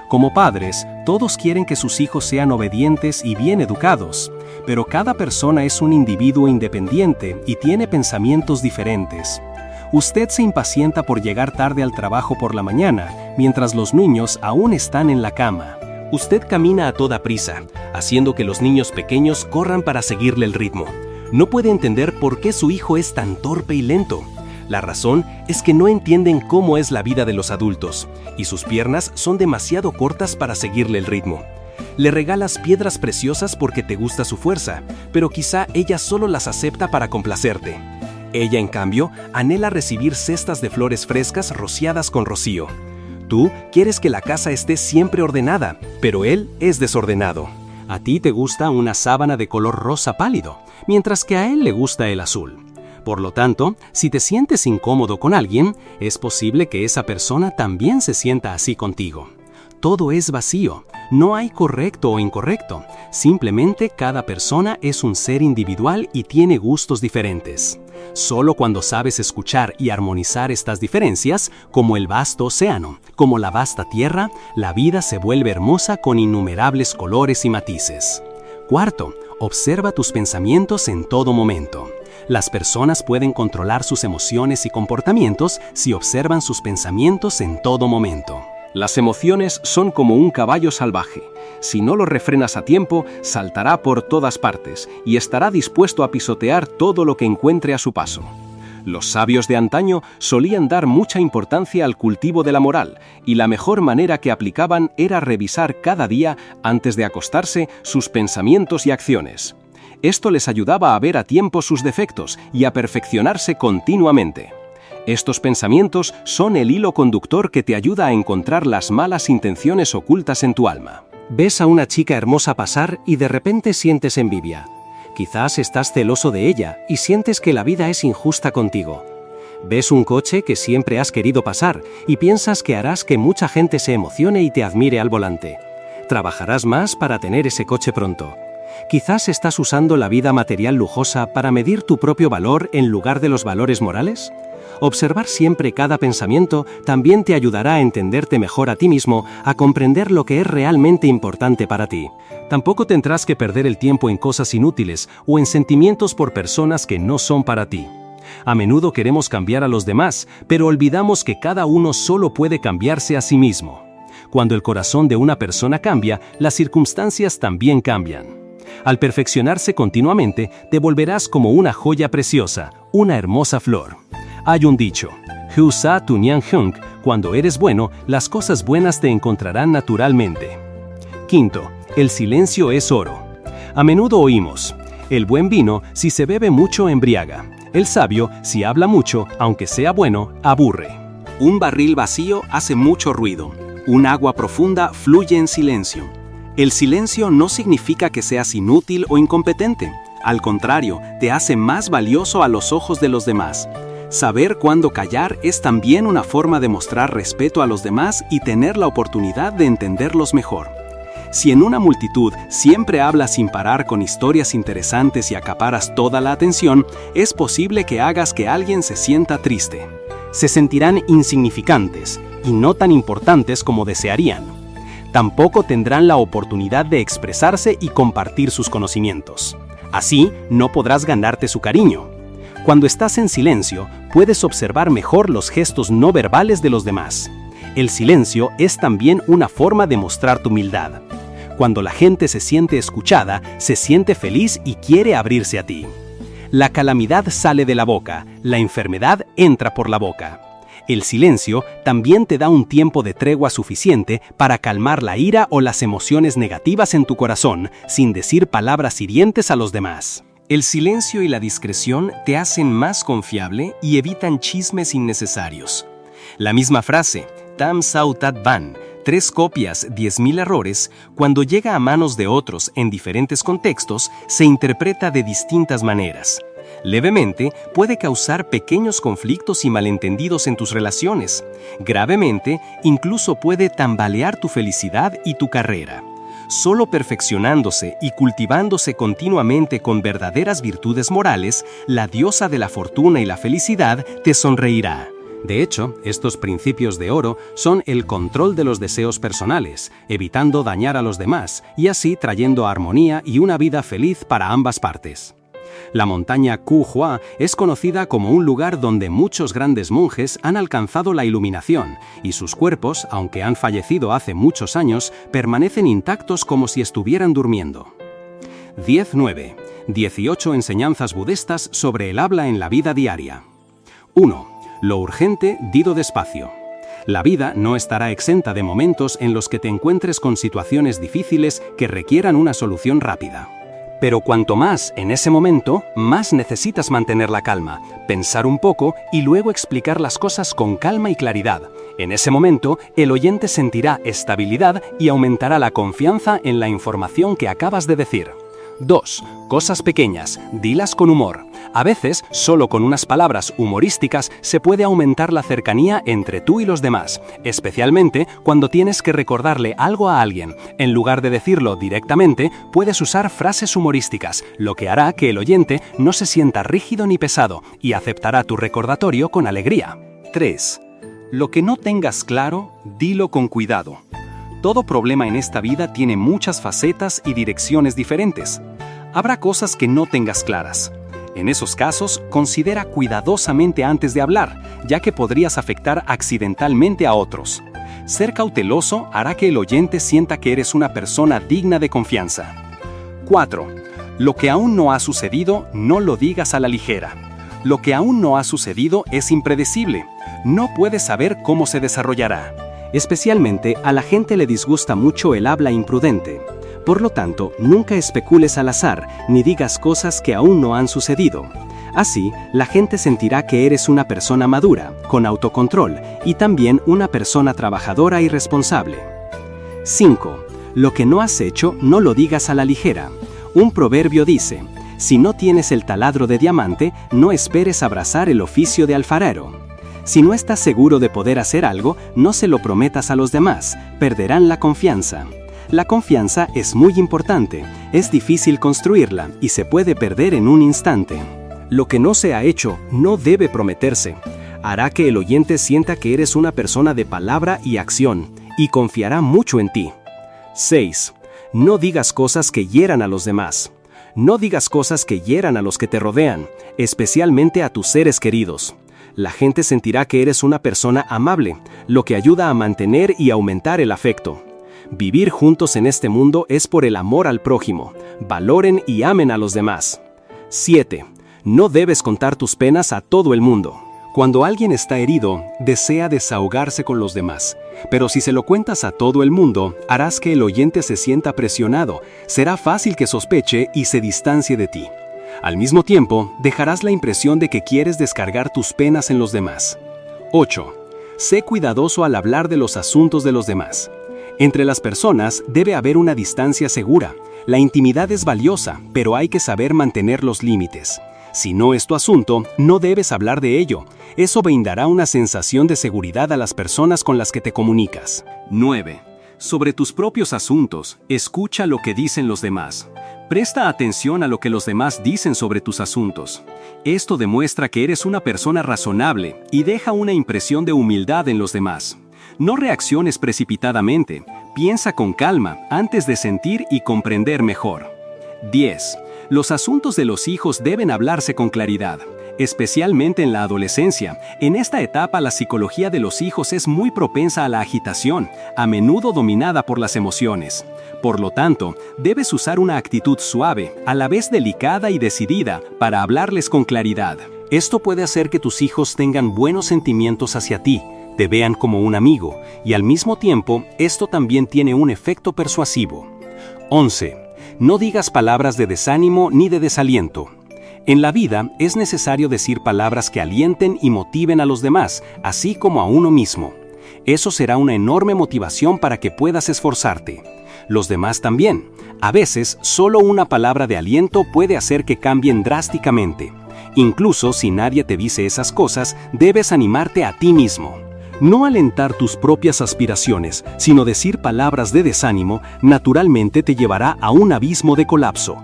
Como padres, todos quieren que sus hijos sean obedientes y bien educados, pero cada persona es un individuo independiente y tiene pensamientos diferentes. Usted se impacienta por llegar tarde al trabajo por la mañana, mientras los niños aún están en la cama. Usted camina a toda prisa, haciendo que los niños pequeños corran para seguirle el ritmo. No puede entender por qué su hijo es tan torpe y lento. La razón es que no entienden cómo es la vida de los adultos, y sus piernas son demasiado cortas para seguirle el ritmo. Le regalas piedras preciosas porque te gusta su fuerza, pero quizá ella solo las acepta para complacerte. Ella, en cambio, anhela recibir cestas de flores frescas rociadas con rocío. Tú quieres que la casa esté siempre ordenada, pero él es desordenado. A ti te gusta una sábana de color rosa pálido, mientras que a él le gusta el azul. Por lo tanto, si te sientes incómodo con alguien, es posible que esa persona también se sienta así contigo. Todo es vacío, no hay correcto o incorrecto, simplemente cada persona es un ser individual y tiene gustos diferentes. Solo cuando sabes escuchar y armonizar estas diferencias, como el vasto océano, como la vasta tierra, la vida se vuelve hermosa con innumerables colores y matices. Cuarto, observa tus pensamientos en todo momento. Las personas pueden controlar sus emociones y comportamientos si observan sus pensamientos en todo momento. Las emociones son como un caballo salvaje. Si no lo refrenas a tiempo, saltará por todas partes y estará dispuesto a pisotear todo lo que encuentre a su paso. Los sabios de antaño solían dar mucha importancia al cultivo de la moral, y la mejor manera que aplicaban era revisar cada día, antes de acostarse, sus pensamientos y acciones. Esto les ayudaba a ver a tiempo sus defectos y a perfeccionarse continuamente. Estos pensamientos son el hilo conductor que te ayuda a encontrar las malas intenciones ocultas en tu alma. Ves a una chica hermosa pasar y de repente sientes envidia. Quizás estás celoso de ella y sientes que la vida es injusta contigo. Ves un coche que siempre has querido pasar y piensas que harás que mucha gente se emocione y te admire al volante. Trabajarás más para tener ese coche pronto. Quizás estás usando la vida material lujosa para medir tu propio valor en lugar de los valores morales. Observar siempre cada pensamiento también te ayudará a entenderte mejor a ti mismo, a comprender lo que es realmente importante para ti. Tampoco tendrás que perder el tiempo en cosas inútiles o en sentimientos por personas que no son para ti. A menudo queremos cambiar a los demás, pero olvidamos que cada uno solo puede cambiarse a sí mismo. Cuando el corazón de una persona cambia, las circunstancias también cambian. Al perfeccionarse continuamente, te volverás como una joya preciosa, una hermosa flor. Hay un dicho, Hu Sa Tu Nian Hung, cuando eres bueno, las cosas buenas te encontrarán naturalmente. Quinto, el silencio es oro. A menudo oímos, el buen vino, si se bebe mucho, embriaga. El sabio, si habla mucho, aunque sea bueno, aburre. Un barril vacío hace mucho ruido. Un agua profunda fluye en silencio. El silencio no significa que seas inútil o incompetente. Al contrario, te hace más valioso a los ojos de los demás. Saber cuándo callar es también una forma de mostrar respeto a los demás y tener la oportunidad de entenderlos mejor. Si en una multitud siempre hablas sin parar con historias interesantes y acaparas toda la atención, es posible que hagas que alguien se sienta triste. Se sentirán insignificantes y no tan importantes como desearían. Tampoco tendrán la oportunidad de expresarse y compartir sus conocimientos. Así, no podrás ganarte su cariño. Cuando estás en silencio, puedes observar mejor los gestos no verbales de los demás. El silencio es también una forma de mostrar tu humildad. Cuando la gente se siente escuchada, se siente feliz y quiere abrirse a ti. La calamidad sale de la boca, la enfermedad entra por la boca. El silencio también te da un tiempo de tregua suficiente para calmar la ira o las emociones negativas en tu corazón, sin decir palabras hirientes a los demás. El silencio y la discreción te hacen más confiable y evitan chismes innecesarios. La misma frase, Tam Sao Tat Ban, 3 copias, 10.000 errores, cuando llega a manos de otros en diferentes contextos, se interpreta de distintas maneras. Levemente puede causar pequeños conflictos y malentendidos en tus relaciones. Gravemente, incluso puede tambalear tu felicidad y tu carrera. Solo perfeccionándose y cultivándose continuamente con verdaderas virtudes morales, la diosa de la fortuna y la felicidad te sonreirá. De hecho, estos principios de oro son el control de los deseos personales, evitando dañar a los demás y así trayendo armonía y una vida feliz para ambas partes. La montaña Kuhua es conocida como un lugar donde muchos grandes monjes han alcanzado la iluminación y sus cuerpos, aunque han fallecido hace muchos años, permanecen intactos como si estuvieran durmiendo. 10.9. 18 enseñanzas budistas sobre el habla en la vida diaria. 1. Lo urgente, dido despacio. La vida no estará exenta de momentos en los que te encuentres con situaciones difíciles que requieran una solución rápida. Pero cuanto más en ese momento, más necesitas mantener la calma, pensar un poco y luego explicar las cosas con calma y claridad. En ese momento, el oyente sentirá estabilidad y aumentará la confianza en la información que acabas de decir. 2. Cosas pequeñas, dilas con humor. A veces, solo con unas palabras humorísticas se puede aumentar la cercanía entre tú y los demás, especialmente cuando tienes que recordarle algo a alguien. En lugar de decirlo directamente, puedes usar frases humorísticas, lo que hará que el oyente no se sienta rígido ni pesado y aceptará tu recordatorio con alegría. 3. Lo que no tengas claro, dilo con cuidado. Todo problema en esta vida tiene muchas facetas y direcciones diferentes. Habrá cosas que no tengas claras. En esos casos, considera cuidadosamente antes de hablar, ya que podrías afectar accidentalmente a otros. Ser cauteloso hará que el oyente sienta que eres una persona digna de confianza. 4. Lo que aún no ha sucedido, no lo digas a la ligera. Lo que aún no ha sucedido es impredecible. No puedes saber cómo se desarrollará. Especialmente a la gente le disgusta mucho el habla imprudente. Por lo tanto, nunca especules al azar ni digas cosas que aún no han sucedido. Así, la gente sentirá que eres una persona madura, con autocontrol, y también una persona trabajadora y responsable. 5. Lo que no has hecho, no lo digas a la ligera. Un proverbio dice: si no tienes el taladro de diamante, no esperes abrazar el oficio de alfarero. Si no estás seguro de poder hacer algo, no se lo prometas a los demás, perderán la confianza. La confianza es muy importante, es difícil construirla y se puede perder en un instante. Lo que no se ha hecho no debe prometerse. Hará que el oyente sienta que eres una persona de palabra y acción, y confiará mucho en ti. 6. No digas cosas que hieran a los demás. No digas cosas que hieran a los que te rodean, especialmente a tus seres queridos. La gente sentirá que eres una persona amable, lo que ayuda a mantener y aumentar el afecto. Vivir juntos en este mundo es por el amor al prójimo. Valoren y amen a los demás. 7. No debes contar tus penas a todo el mundo. Cuando alguien está herido, desea desahogarse con los demás. Pero si se lo cuentas a todo el mundo, harás que el oyente se sienta presionado, será fácil que sospeche y se distancie de ti. Al mismo tiempo, dejarás la impresión de que quieres descargar tus penas en los demás. 8. Sé cuidadoso al hablar de los asuntos de los demás. Entre las personas debe haber una distancia segura. La intimidad es valiosa, pero hay que saber mantener los límites. Si no es tu asunto, no debes hablar de ello. Eso brindará una sensación de seguridad a las personas con las que te comunicas. 9. Sobre tus propios asuntos, escucha lo que dicen los demás. Presta atención a lo que los demás dicen sobre tus asuntos. Esto demuestra que eres una persona razonable y deja una impresión de humildad en los demás. No reacciones precipitadamente, piensa con calma antes de sentir y comprender mejor. 10. Los asuntos de los hijos deben hablarse con claridad, especialmente en la adolescencia. En esta etapa la psicología de los hijos es muy propensa a la agitación, a menudo dominada por las emociones. Por lo tanto, debes usar una actitud suave, a la vez delicada y decidida, para hablarles con claridad. Esto puede hacer que tus hijos tengan buenos sentimientos hacia ti, te vean como un amigo, y al mismo tiempo, esto también tiene un efecto persuasivo. 11. No digas palabras de desánimo ni de desaliento. En la vida es necesario decir palabras que alienten y motiven a los demás, así como a uno mismo. Eso será una enorme motivación para que puedas esforzarte. Los demás también. A veces, solo una palabra de aliento puede hacer que cambien drásticamente. Incluso si nadie te dice esas cosas, debes animarte a ti mismo. No alentar tus propias aspiraciones, sino decir palabras de desánimo, naturalmente te llevará a un abismo de colapso.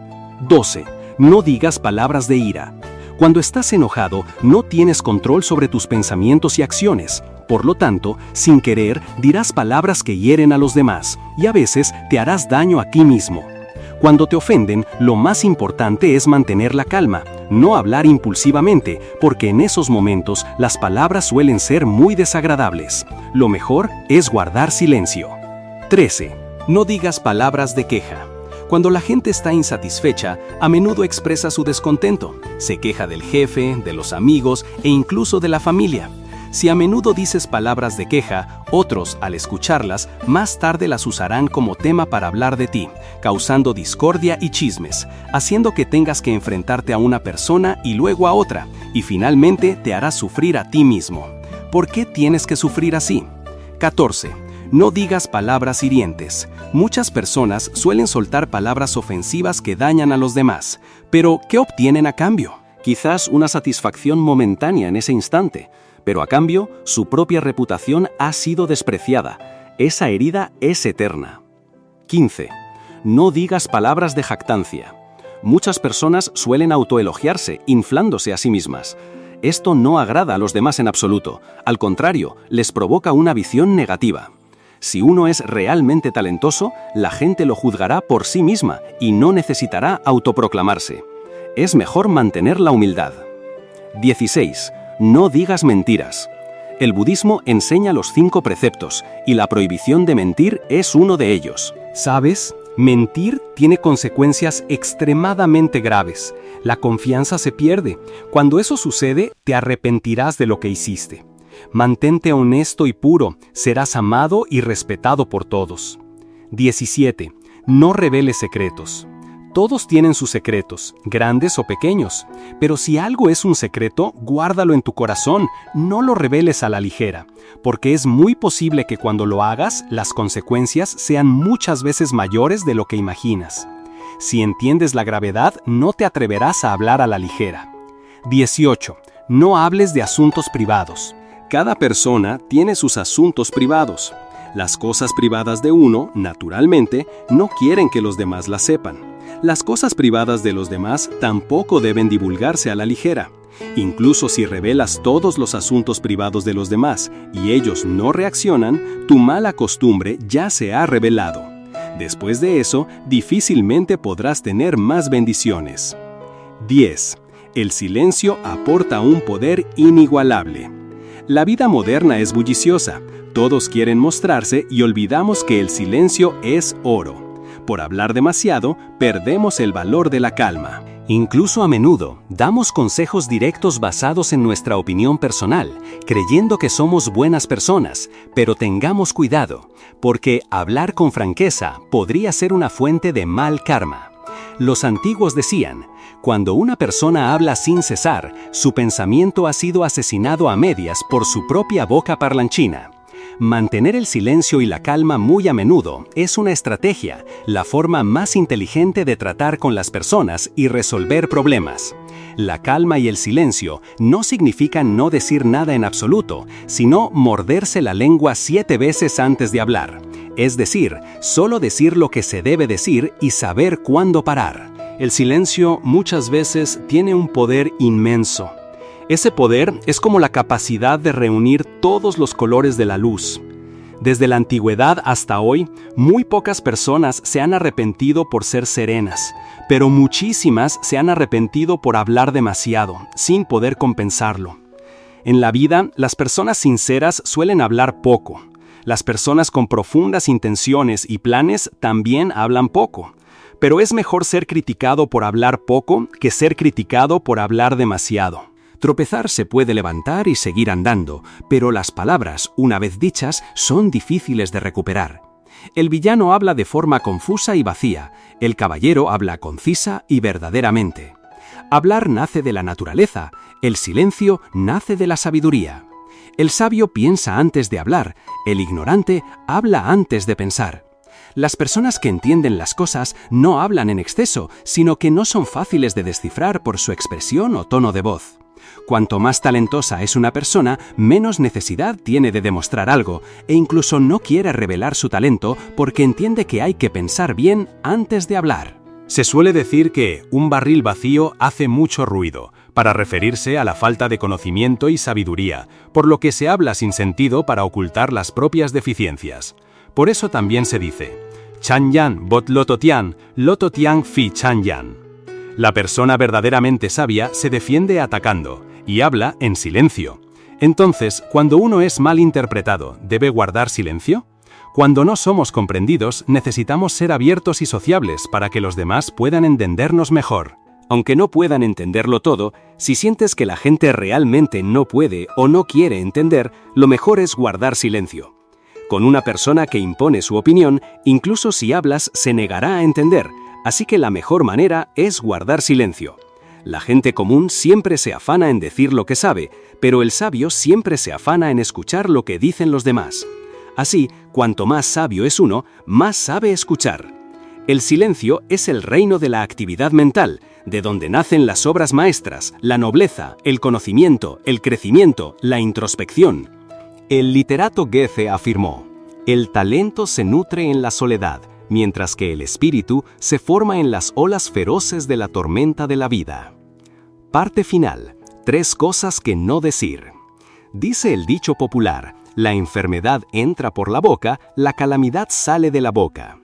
12. No digas palabras de ira. Cuando estás enojado, no tienes control sobre tus pensamientos y acciones. Por lo tanto, sin querer, dirás palabras que hieren a los demás, y a veces te harás daño a ti mismo. Cuando te ofenden, lo más importante es mantener la calma, no hablar impulsivamente, porque en esos momentos las palabras suelen ser muy desagradables. Lo mejor es guardar silencio. 13. No digas palabras de queja. Cuando la gente está insatisfecha, a menudo expresa su descontento. Se queja del jefe, de los amigos e incluso de la familia. Si a menudo dices palabras de queja, otros, al escucharlas, más tarde las usarán como tema para hablar de ti, causando discordia y chismes, haciendo que tengas que enfrentarte a una persona y luego a otra, y finalmente te harás sufrir a ti mismo. ¿Por qué tienes que sufrir así? 14. No digas palabras hirientes. Muchas personas suelen soltar palabras ofensivas que dañan a los demás, pero ¿qué obtienen a cambio? Quizás una satisfacción momentánea en ese instante, pero a cambio, su propia reputación ha sido despreciada. Esa herida es eterna. 15. No digas palabras de jactancia. Muchas personas suelen autoelogiarse, inflándose a sí mismas. Esto no agrada a los demás en absoluto. Al contrario, les provoca una visión negativa. Si uno es realmente talentoso, la gente lo juzgará por sí misma y no necesitará autoproclamarse. Es mejor mantener la humildad. 16. No digas mentiras. El budismo enseña los 5 preceptos, y la prohibición de mentir es uno de ellos. ¿Sabes? Mentir tiene consecuencias extremadamente graves. La confianza se pierde. Cuando eso sucede, te arrepentirás de lo que hiciste. Mantente honesto y puro, serás amado y respetado por todos. 17. No reveles secretos. Todos tienen sus secretos, grandes o pequeños, pero si algo es un secreto, guárdalo en tu corazón, no lo reveles a la ligera, porque es muy posible que cuando lo hagas, las consecuencias sean muchas veces mayores de lo que imaginas. Si entiendes la gravedad, no te atreverás a hablar a la ligera. 18. No hables de asuntos privados. Cada persona tiene sus asuntos privados. Las cosas privadas de uno, naturalmente, no quieren que los demás las sepan. Las cosas privadas de los demás tampoco deben divulgarse a la ligera. Incluso si revelas todos los asuntos privados de los demás y ellos no reaccionan, tu mala costumbre ya se ha revelado. Después de eso, difícilmente podrás tener más bendiciones. 10. El silencio aporta un poder inigualable. La vida moderna es bulliciosa. Todos quieren mostrarse y olvidamos que el silencio es oro. Por hablar demasiado, perdemos el valor de la calma. Incluso a menudo, damos consejos directos basados en nuestra opinión personal, creyendo que somos buenas personas, pero tengamos cuidado, porque hablar con franqueza podría ser una fuente de mal karma. Los antiguos decían, cuando una persona habla sin cesar, su pensamiento ha sido asesinado a medias por su propia boca parlanchina. Mantener el silencio y la calma muy a menudo es una estrategia, la forma más inteligente de tratar con las personas y resolver problemas. La calma y el silencio no significan no decir nada en absoluto, sino morderse la lengua 7 veces antes de hablar. Es decir, solo decir lo que se debe decir y saber cuándo parar. El silencio muchas veces tiene un poder inmenso. Ese poder es como la capacidad de reunir todos los colores de la luz. Desde la antigüedad hasta hoy, muy pocas personas se han arrepentido por ser serenas, pero muchísimas se han arrepentido por hablar demasiado, sin poder compensarlo. En la vida, las personas sinceras suelen hablar poco. Las personas con profundas intenciones y planes también hablan poco. Pero es mejor ser criticado por hablar poco que ser criticado por hablar demasiado. Tropezar se puede levantar y seguir andando, pero las palabras, una vez dichas, son difíciles de recuperar. El villano habla de forma confusa y vacía, el caballero habla concisa y verdaderamente. Hablar nace de la naturaleza, el silencio nace de la sabiduría. El sabio piensa antes de hablar, el ignorante habla antes de pensar. Las personas que entienden las cosas no hablan en exceso, sino que no son fáciles de descifrar por su expresión o tono de voz. Cuanto más talentosa es una persona, menos necesidad tiene de demostrar algo, e incluso no quiere revelar su talento porque entiende que hay que pensar bien antes de hablar. Se suele decir que un barril vacío hace mucho ruido, para referirse a la falta de conocimiento y sabiduría, por lo que se habla sin sentido para ocultar las propias deficiencias. Por eso también se dice, Chanyan bot lototian fi chanyan. La persona verdaderamente sabia se defiende atacando, y habla en silencio. Entonces, cuando uno es mal interpretado, ¿debe guardar silencio? Cuando no somos comprendidos, necesitamos ser abiertos y sociables para que los demás puedan entendernos mejor. Aunque no puedan entenderlo todo, si sientes que la gente realmente no puede o no quiere entender, lo mejor es guardar silencio. Con una persona que impone su opinión, incluso si hablas, se negará a entender, así que la mejor manera es guardar silencio. La gente común siempre se afana en decir lo que sabe, pero el sabio siempre se afana en escuchar lo que dicen los demás. Así, cuanto más sabio es uno, más sabe escuchar. El silencio es el reino de la actividad mental, de donde nacen las obras maestras, la nobleza, el conocimiento, el crecimiento, la introspección. El literato Goethe afirmó: «El talento se nutre en la soledad, mientras que el espíritu se forma en las olas feroces de la tormenta de la vida». Parte final. 3 cosas que no decir. Dice el dicho popular: la enfermedad entra por la boca, la calamidad sale de la boca.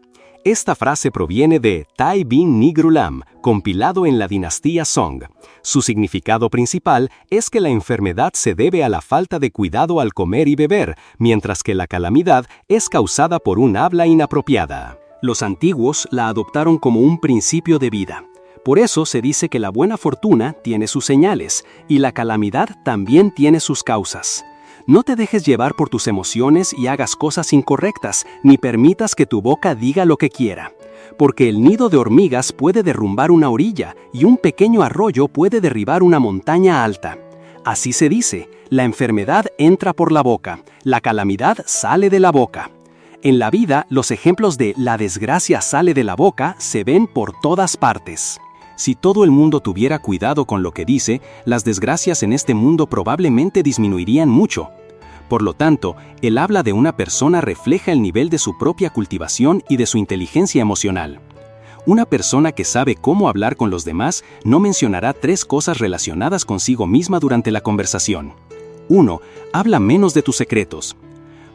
Esta frase proviene de Tai Bin Nigrulam, compilado en la dinastía Song. Su significado principal es que la enfermedad se debe a la falta de cuidado al comer y beber, mientras que la calamidad es causada por un habla inapropiada. Los antiguos la adoptaron como un principio de vida. Por eso se dice que la buena fortuna tiene sus señales y la calamidad también tiene sus causas. No te dejes llevar por tus emociones y hagas cosas incorrectas, ni permitas que tu boca diga lo que quiera. Porque el nido de hormigas puede derrumbar una orilla y un pequeño arroyo puede derribar una montaña alta. Así se dice, la enfermedad entra por la boca, la calamidad sale de la boca. En la vida, los ejemplos de la desgracia sale de la boca se ven por todas partes. Si todo el mundo tuviera cuidado con lo que dice, las desgracias en este mundo probablemente disminuirían mucho. Por lo tanto, el habla de una persona refleja el nivel de su propia cultivación y de su inteligencia emocional. Una persona que sabe cómo hablar con los demás no mencionará 3 cosas relacionadas consigo misma durante la conversación. 1. Habla menos de tus secretos.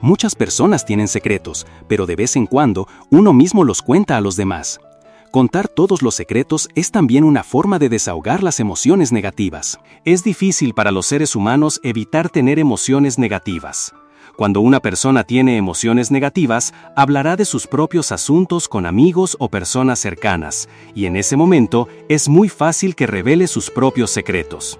Muchas personas tienen secretos, pero de vez en cuando uno mismo los cuenta a los demás. Contar todos los secretos es también una forma de desahogar las emociones negativas. Es difícil para los seres humanos evitar tener emociones negativas. Cuando una persona tiene emociones negativas, hablará de sus propios asuntos con amigos o personas cercanas, y en ese momento es muy fácil que revele sus propios secretos.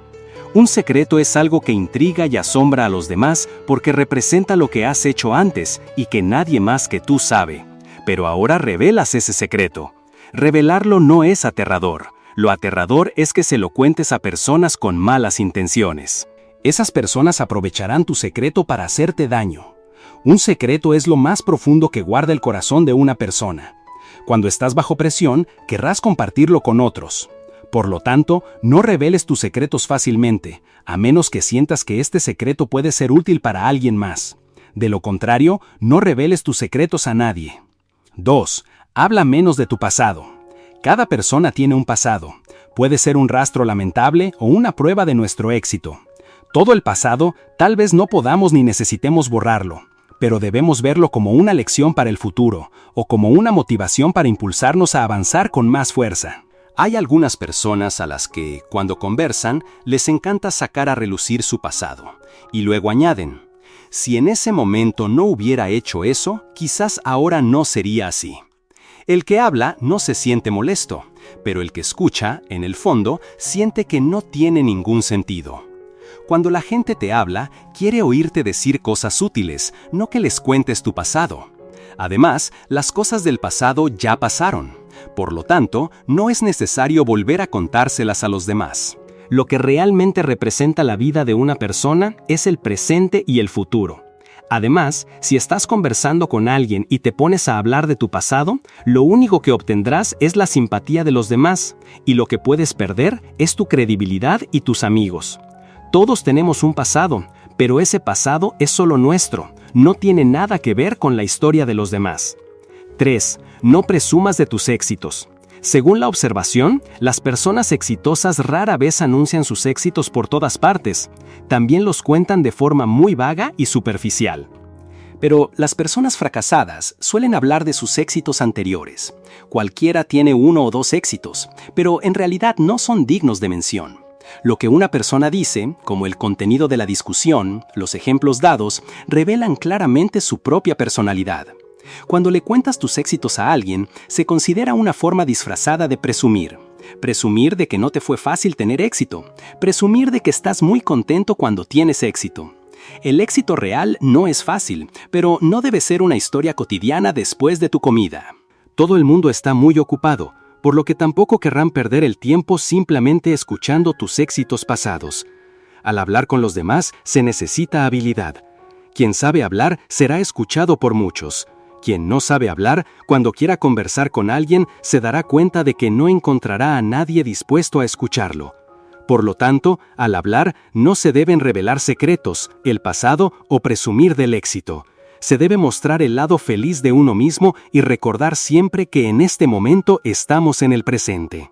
Un secreto es algo que intriga y asombra a los demás porque representa lo que has hecho antes y que nadie más que tú sabe. Pero ahora revelas ese secreto. Revelarlo no es aterrador. Lo aterrador es que se lo cuentes a personas con malas intenciones. Esas personas aprovecharán tu secreto para hacerte daño. Un secreto es lo más profundo que guarda el corazón de una persona. Cuando estás bajo presión, querrás compartirlo con otros. Por lo tanto, no reveles tus secretos fácilmente, a menos que sientas que este secreto puede ser útil para alguien más. De lo contrario, no reveles tus secretos a nadie. 2. Habla menos de tu pasado. Cada persona tiene un pasado. Puede ser un rastro lamentable o una prueba de nuestro éxito. Todo el pasado tal vez no podamos ni necesitemos borrarlo, pero debemos verlo como una lección para el futuro o como una motivación para impulsarnos a avanzar con más fuerza. Hay algunas personas a las que, cuando conversan, les encanta sacar a relucir su pasado, y luego añaden: si en ese momento no hubiera hecho eso, quizás ahora no sería así. El que habla no se siente molesto, pero el que escucha, en el fondo, siente que no tiene ningún sentido. Cuando la gente te habla, quiere oírte decir cosas útiles, no que les cuentes tu pasado. Además, las cosas del pasado ya pasaron. Por lo tanto, no es necesario volver a contárselas a los demás. Lo que realmente representa la vida de una persona es el presente y el futuro. Además, si estás conversando con alguien y te pones a hablar de tu pasado, lo único que obtendrás es la simpatía de los demás, y lo que puedes perder es tu credibilidad y tus amigos. Todos tenemos un pasado, pero ese pasado es solo nuestro, no tiene nada que ver con la historia de los demás. 3. No presumas de tus éxitos. Según la observación, las personas exitosas rara vez anuncian sus éxitos por todas partes. También los cuentan de forma muy vaga y superficial. Pero las personas fracasadas suelen hablar de sus éxitos anteriores. Cualquiera tiene 1 o 2 éxitos, pero en realidad no son dignos de mención. Lo que una persona dice, como el contenido de la discusión, los ejemplos dados, revelan claramente su propia personalidad. Cuando le cuentas tus éxitos a alguien, se considera una forma disfrazada de presumir. Presumir de que no te fue fácil tener éxito. Presumir de que estás muy contento cuando tienes éxito. El éxito real no es fácil, pero no debe ser una historia cotidiana después de tu comida. Todo el mundo está muy ocupado, por lo que tampoco querrán perder el tiempo simplemente escuchando tus éxitos pasados. Al hablar con los demás se necesita habilidad. Quien sabe hablar será escuchado por muchos. Quien no sabe hablar, cuando quiera conversar con alguien, se dará cuenta de que no encontrará a nadie dispuesto a escucharlo. Por lo tanto, al hablar, no se deben revelar secretos, el pasado o presumir del éxito. Se debe mostrar el lado feliz de uno mismo y recordar siempre que en este momento estamos en el presente.